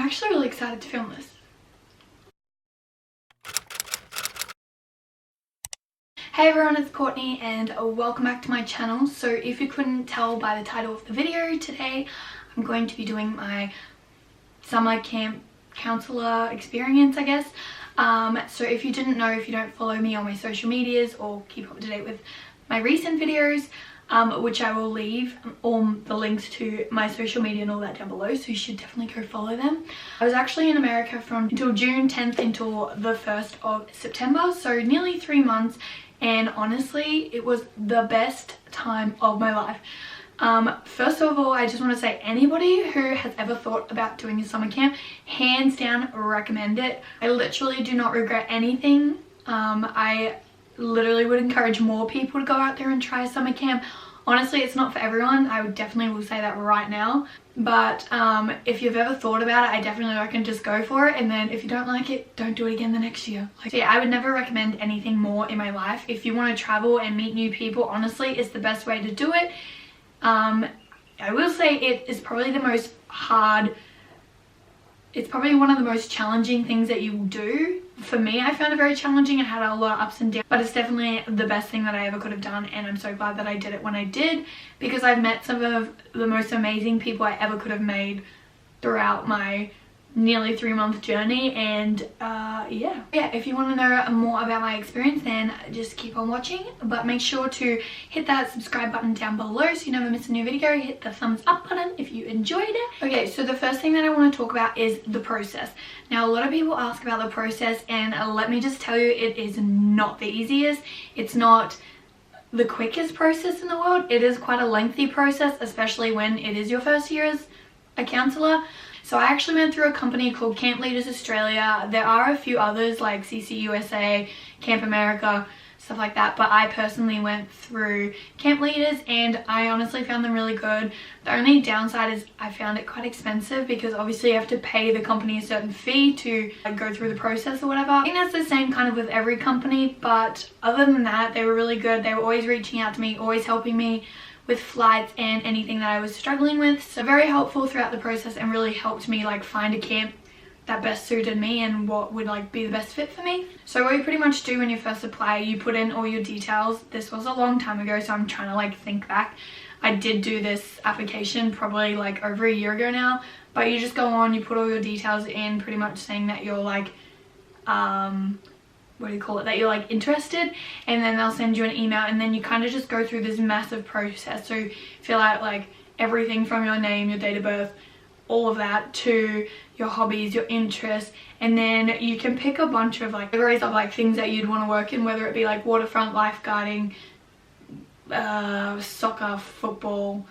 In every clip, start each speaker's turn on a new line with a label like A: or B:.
A: actually really excited to film this. Hey everyone, it's Courtney and welcome back to my channel. So if you couldn't tell by the title of the video, today I'm going to be doing my summer camp counselor experience, I guess. So if you didn't know, if you don't follow me on my social medias or keep up to date with my recent videos, which I will leave all the links to my social media and all that down below, so you should definitely go follow them. I was actually in America from until June 10th until the 1st of September, so nearly 3 months, and honestly it was the best time of my life. First of all, I just want to say, anybody who has ever thought about doing a summer camp, hands down recommend it. I literally do not regret anything. I literally would encourage more people to go out there and try summer camp. Honestly, it's not for everyone. I would definitely will say that right now, but if you've ever thought about it, I definitely reckon just go for it, and then if you don't like it, don't do it again the next year. So yeah, I would never recommend anything more in my life. If you want to travel and meet new people, honestly, it's the best way to do it. I will say it is probably the most hard, it's probably one of the most challenging things that you will do. For me, I found it very challenging. I had a lot of ups and downs, but it's definitely the best thing that I ever could have done, and I'm so glad that I did it when I did, because I've met some of the most amazing people I ever could have made throughout my nearly 3-month journey. And yeah, if you want to know more about my experience, then just keep on watching, but make sure to hit that subscribe button down below so you never miss a new video. Hit the thumbs up button if you enjoyed it. Okay, so the first thing that I want to talk about is the process. Now, a lot of people ask about the process, and let me just tell you, it is not the easiest. It's not the quickest process in the world. It is quite a lengthy process, especially when it is your first year as a counsellor. So I actually went through a company called Camp Leaders Australia. There are a few others like CCUSA, Camp America, stuff like that, but I personally went through Camp Leaders and I honestly found them really good. The only downside is I found it quite expensive, because obviously you have to pay the company a certain fee to go through the process or whatever. I think that's the same kind of with every company, but other than that, they were really good. They were always reaching out to me, always helping me with flights and anything that I was struggling with. So very helpful throughout the process, and really helped me like find a camp that best suited me and what would like be the best fit for me. So what you pretty much do when you first apply, you put in all your details. This was a long time ago, so I'm trying to like think back. I did do this application probably like over a year ago now, but you just go on, you put all your details in, pretty much saying that you're like what do you call it, that you're like interested, and then they'll send you an email, and then you kind of just go through this massive process. So fill out like everything from your name, your date of birth, all of that, to your hobbies, your interests, and then you can pick a bunch of like categories of like things that you'd want to work in, whether it be like waterfront lifeguarding, soccer, football,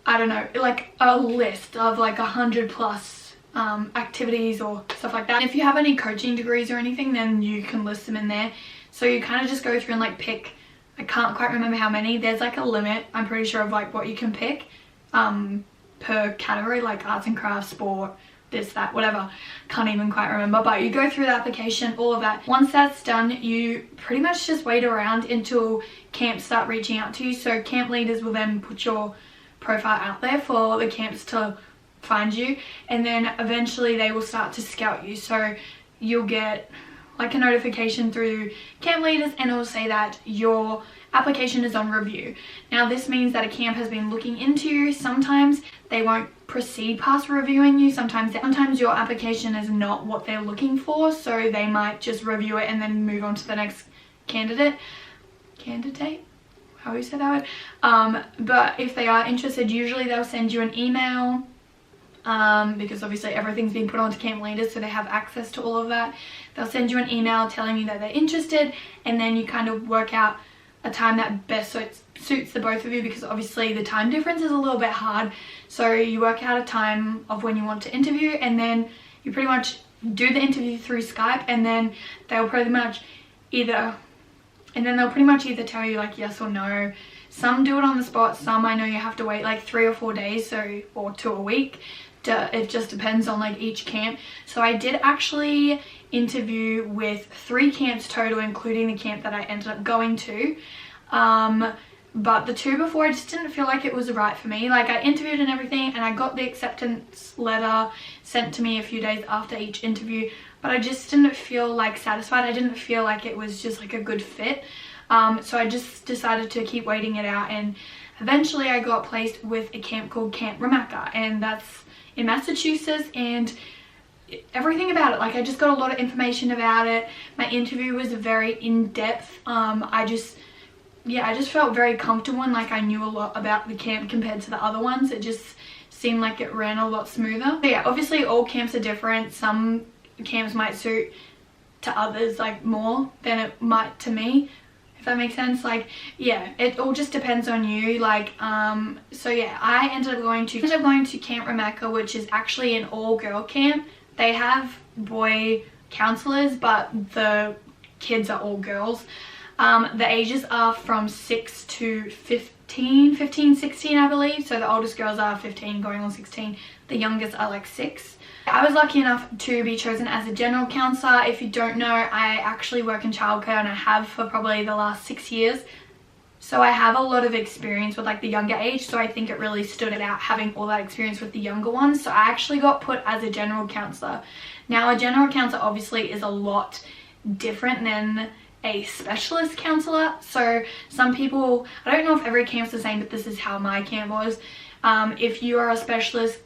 A: I don't know, like a list of like 100+ activities or stuff like that. And if you have any coaching degrees or anything, then you can list them in there. So you kind of just go through and like pick, I can't quite remember how many, there's like a limit, I'm pretty sure, of like what you can pick per category, like arts and crafts, sport, this, that, whatever, can't even quite remember. But you go through the application, all of that. Once that's done, you pretty much just wait around until camps start reaching out to you. So camp leaders will then put your profile out there for the camps to find you, and then eventually they will start to scout you. So you'll get like a notification through Camp Leaders, and it will say that your application is on review. Now this means that a camp has been looking into you. Sometimes they won't proceed past reviewing you. Sometimes your application is not what they're looking for, so they might just review it and then move on to the next candidate, how do you say that word? But if they are interested, usually they'll send you an email, because obviously everything's been put onto Camp Leaders, so they have access to all of that. They'll send you an email telling you that they're interested, and then you kind of work out a time that best suits the both of you, because obviously the time difference is a little bit hard. So you work out a time of when you want to interview, and then you pretty much do the interview through Skype, and then they'll pretty much either tell you like yes or no. Some do it on the spot, some I know you have to wait like 3 or 4 days, or to a week. It just depends on like each camp. So I did actually interview with 3 camps total, including the camp that I ended up going to. but the 2 before, I just didn't feel like it was right for me. Like, I interviewed and everything, and I got the acceptance letter sent to me a few days after each interview, but I just didn't feel like satisfied. I didn't feel like it was just like a good fit. So I just decided to keep waiting it out, and eventually I got placed with a camp called Camp Ramaka, and that's in Massachusetts. And everything about it, like, I just got a lot of information about it. My interview was very in-depth. I just felt very comfortable, and like I knew a lot about the camp compared to the other ones. It just seemed like it ran a lot smoother. But yeah, obviously all camps are different. Some camps might suit to others like more than it might to me, if that makes sense. Like, yeah, it all just depends on you. Like, so yeah, I ended up going to Camp Ramaka, which is actually an all-girl camp. They have boy counselors, but the kids are all girls. The ages are from 6 to 15, 16 I believe. So the oldest girls are 15 going on 16. The youngest are like 6. I was lucky enough to be chosen as a general counsellor. If you don't know, I actually work in childcare, and I have for probably the last 6 years. So I have a lot of experience with like the younger age, so I think it really stood out having all that experience with the younger ones. So I actually got put as a general counsellor. Now, a general counsellor obviously is a lot different than a specialist counsellor. So some people, I don't know if every camp's the same, but this is how my camp was. If you are a specialist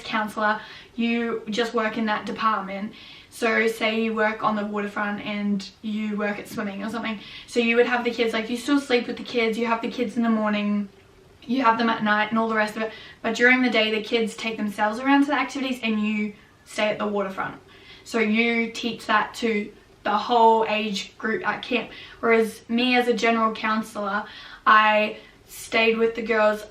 A: counsellor, you just work in that department. So say you work on the waterfront and you work at swimming or something. So you would have the kids, like, you still sleep with the kids, you have the kids in the morning, you have them at night and all the rest of it. But during the day, the kids take themselves around to the activities and you stay at the waterfront. So you teach that to the whole age group at camp. Whereas me as a general counsellor, I stayed with the girls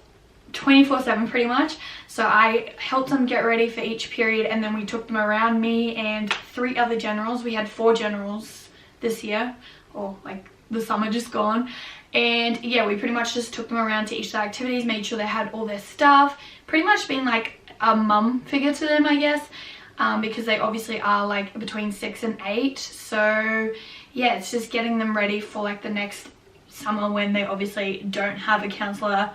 A: 24/7 pretty much. So I helped them get ready for each period, and then we took them around, me and 3 other generals. We had 4 generals this year, or like the summer just gone. And yeah, we pretty much just took them around to each of the activities, made sure they had all their stuff, pretty much being like a mum figure to them, I guess, because they obviously are like between 6 and 8. So yeah, it's just getting them ready for like the next summer when they obviously don't have a counsellor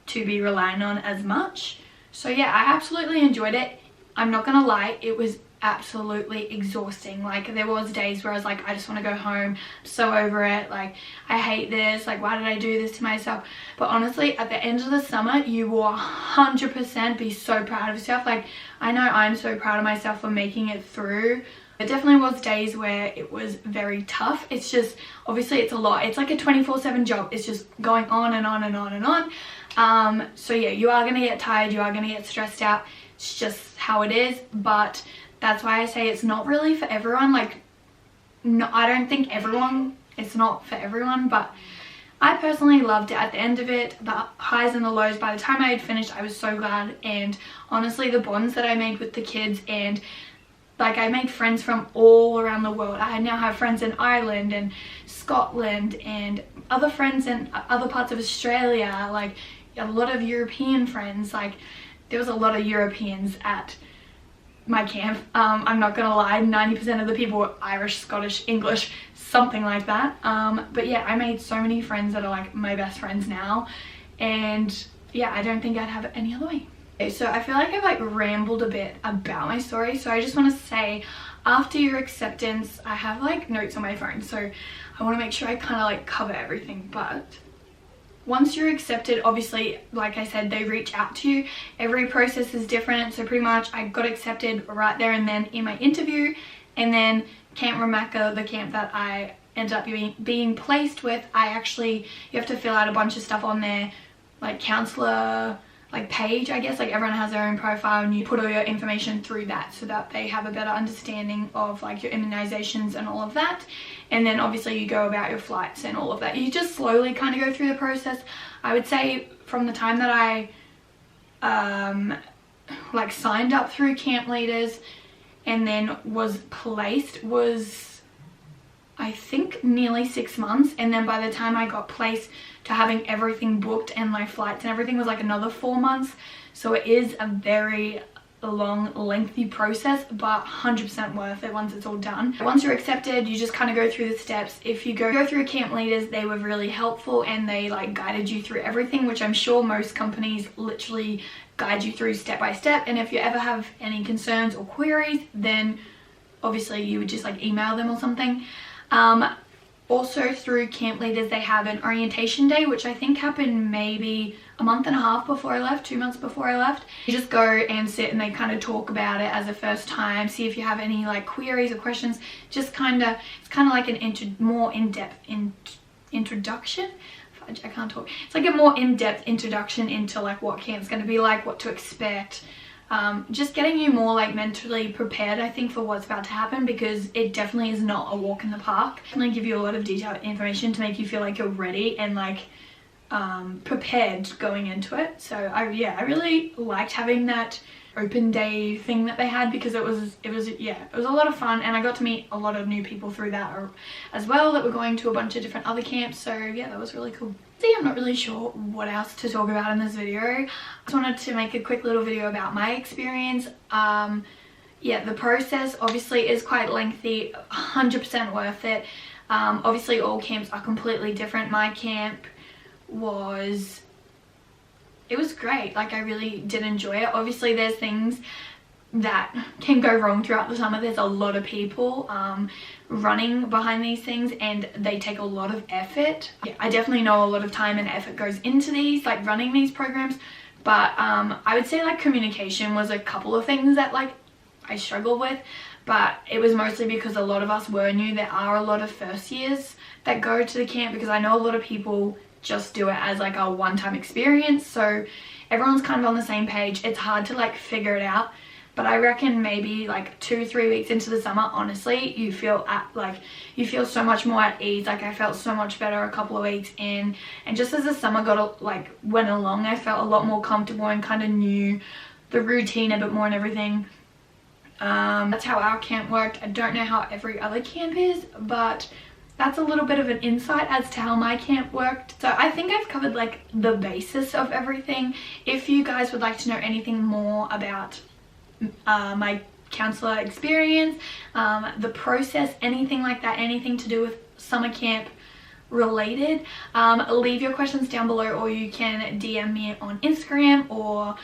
A: to be relying on as much. So yeah, I absolutely enjoyed it. I'm not gonna lie, it was absolutely exhausting. Like, there was days where I was like, I just want to go home, I'm so over it, like, I hate this, like, why did I do this to myself? But honestly, at the end of the summer, you will 100% be so proud of yourself. Like, I know I'm so proud of myself for making it through. There definitely was days where it was very tough. It's just, obviously it's a lot. It's like a 24/7 job. It's just going on and on and on and on. So yeah, you are going to get tired, you are going to get stressed out. It's just how it is. But that's why I say it's not really for everyone. Like, no, I don't think it's not for everyone, but I personally loved it. At the end of it, the highs and the lows, by the time I had finished, I was so glad. And honestly, the bonds that I made with the kids, and like, I made friends from all around the world. I now have friends in Ireland and Scotland and other friends in other parts of Australia, like a lot of European friends. Like, there was a lot of Europeans at my camp. I'm not gonna lie, 90% of the people were Irish, Scottish, English, something like that. But yeah, I made so many friends that are like my best friends now. And yeah, I don't think I'd have it any other way. Okay, so I feel like I've like rambled a bit about my story, so I just want to say, after your acceptance, I have like notes on my phone, so I want to make sure I kind of like cover everything. But once you're accepted, obviously, like I said, they reach out to you. Every process is different, so pretty much I got accepted right there and then in my interview. And then Camp Ramaka, the camp that I ended up being placed with, you have to fill out a bunch of stuff on their like counselor like page, I guess. Like, everyone has their own profile, and you put all your information through that so that they have a better understanding of like your immunizations and all of that. And then obviously you go about your flights and all of that. You just slowly kind of go through the process. I would say from the time that I like signed up through Camp Leaders and then was placed was, I think, nearly 6 months. And then by the time I got placed to having everything booked and my flights and everything was like another 4 months. So it is a very a long, lengthy process, but 100% worth it once it's all done. Once you're accepted, you just kind of go through the steps. If you go through camp leaders, they were really helpful and they like guided you through everything, which I'm sure most companies literally guide you through step by step. And if you ever have any concerns or queries, then obviously you would just like email them or something. Also through camp leaders, they have an orientation day, which I think happened maybe a month and a half before I left, 2 months before I left. You just go and sit and they kind of talk about it as a first time, see if you have any like queries or questions. Just kind of, it's kind of like an more in-depth introduction. I can't talk. It's like a more in-depth introduction into like what camp's going to be like, what to expect. Just getting you more like mentally prepared, I think, for what's about to happen, because it definitely is not a walk in the park. Definitely give you a lot of detailed information to make you feel like you're ready and like prepared going into it. So I really liked having that open day thing that they had, because it was a lot of fun, and I got to meet a lot of new people through that as well that were going to a bunch of different other camps. So yeah, that was really cool. See, I'm not really sure what else to talk about in this video. I just wanted to make a quick little video about my experience. Yeah, the process obviously is quite lengthy, 100% worth it. Obviously all camps are completely different. My camp was great. Like, I really did enjoy it. Obviously there's things that can go wrong throughout the summer. There's a lot of people running behind these things, and they take a lot of effort. Yeah, I definitely know a lot of time and effort goes into these, like running these programs, but I would say like communication was a couple of things that like I struggled with, but it was mostly because a lot of us were new. There are a lot of first years that go to the camp, because I know a lot of people just do it as like a one-time experience, so everyone's kind of on the same page. It's hard to like figure it out, but I reckon maybe like 2-3 weeks into the summer, honestly, you feel so much more at ease. Like, I felt so much better a couple of weeks in, and just as the summer went along, I felt a lot more comfortable and kind of knew the routine a bit more and everything. That's how our camp worked. I don't know how every other camp is, but that's a little bit of an insight as to how my camp worked. So I think I've covered like the basis of everything. If you guys would like to know anything more about my counselor experience, the process, anything like that, anything to do with summer camp related, leave your questions down below, or you can DM me on Instagram or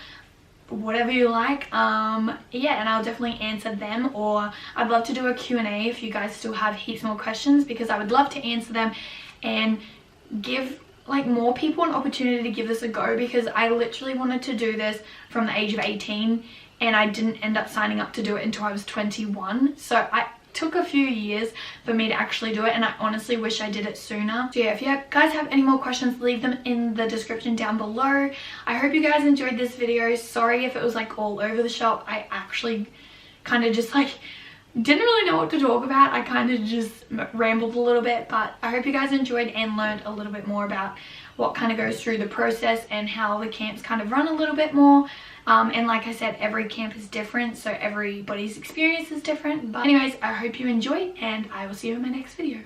A: whatever you like. Yeah, and I'll definitely answer them, or I'd love to do a Q&A if you guys still have heaps more questions, because I would love to answer them and give like more people an opportunity to give this a go, because I literally wanted to do this from the age of 18 and I didn't end up signing up to do it until I was 21. So I took a few years for me to actually do it, and I honestly wish I did it sooner. So yeah, if you guys have any more questions, leave them in the description down below. I hope you guys enjoyed this video. Sorry if it was like all over the shop. I actually kind of just like didn't really know what to talk about. I kind of just rambled a little bit, but I hope you guys enjoyed and learned a little bit more about what kind of goes through the process and how the camps kind of run a little bit more. And like I said, every camp is different, so everybody's experience is different. But anyways, I hope you enjoyed, and I will see you in my next video.